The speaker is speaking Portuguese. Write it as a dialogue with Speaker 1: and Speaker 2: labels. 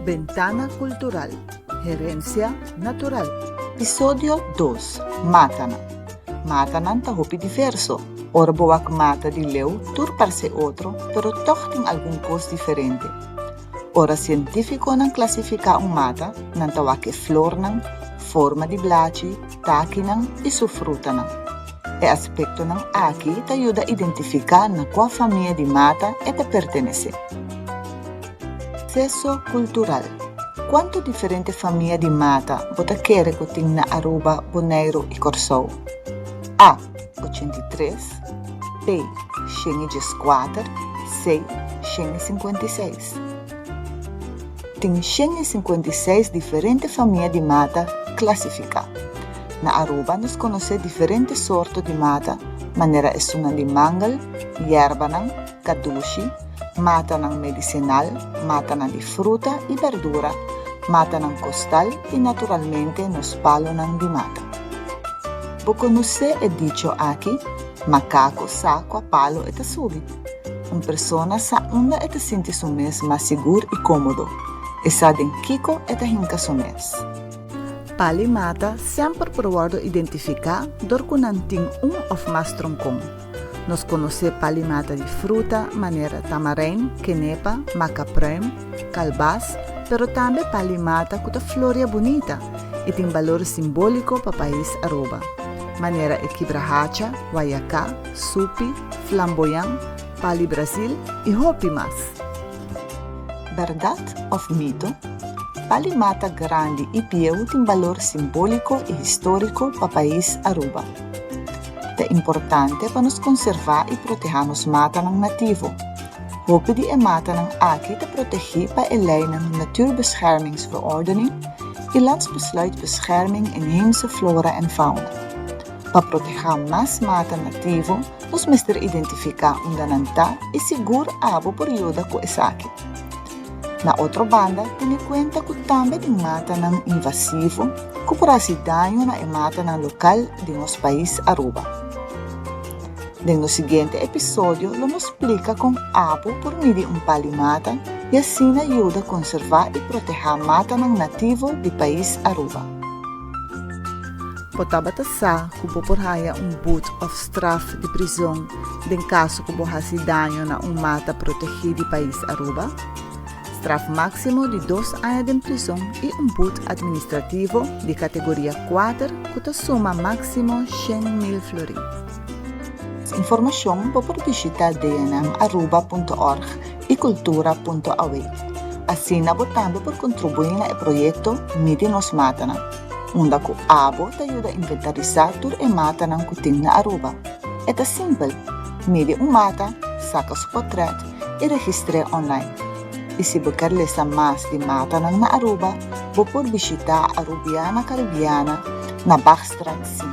Speaker 1: Bentana Cultural, Herencia Natural.
Speaker 2: Episodio 2. Matanan. Matanan tahopi diverso. Ora buwak mata di Milieu, tur parse otro, pero toch tem algum cos diferente. Ora científico nan classifica un mata, nan tawake flor nan, forma di blaci, taki nan, e su fruta nan. E aspecto nan aqui te ayuda a identificar na qual família de mata é te pertenece. Sesso cultural. Quanto diferente família de mata você quer que tenha na Aruba, Bonaire e Corsou? A. 83, B. 104, C. 156. Tem 156 diferentes famílias de mata classificadas. Na Aruba, nós conhecemos diferentes sortes de mata, maneira é suna de mangal, yerba nan, kadushi, mata nan medicinal, mata nan de fruta e verdura, mata nan costal e naturalmente nos palo nan de mata. Vou conhecer é dicho aqui, macaco sa com a palo e te subi. Uma pessoa sa onda e te sente sumes mais seguro e cômodo, e sa den kiko e te hinka sumes.
Speaker 1: Pali mata sempre procuram identificar dor que não tem ou mais troncão. Nós conhecemos pali mata de fruta, maneira tamarém, quenepa, macaprem, calbás, pero também pali mata com a flor bonita e tem valor simbólico para o país Aruba. Maneira equibrahacha, guayacá, supi, flamboyant, pali Brasil e hopi mais.
Speaker 2: Verdade ou mito? Pali mata grande e pieu tem valor simbólico e histórico para o país Aruba. É importante para nos conservar e proteger nos mata nativo. Hope die mata aqui te proteger para a lei na Natuurbeschermingsverordening e Landsbesluit Bescherming inheemse flora en fauna. Para proteger mais mata nativo, nos mestre identificar onde nanta e seguro abo período com essa aqui. Na outra banda, tem conta que também tem mata invasivo, que por se danho na mata local de nosso país Aruba. No seguinte episódio, nos explica com abo por meio de palimata e assim ajuda a conservar e proteger mata nativo do país Aruba.
Speaker 1: Potaba sa que por haya boete of straf de prisão em caso que se danho na mata protegida do país Aruba. Straf máximo de 2 anos de prisão e boete administrativo de categoria 4 que soma máximo 100.000 florins.
Speaker 2: Informação pode visitar aruba.org e cultura.aw. Assim, também por contribuir no projeto Midi nos Matanan, onde o abo te ajuda a inventarizar tudo e matanan que tem na Aruba. É simples, mide mata, saca seu portrait e registre online. E se você quer ler mais de matanan na Aruba, você pode visitar a Arubiana Caribiana na Bachstraat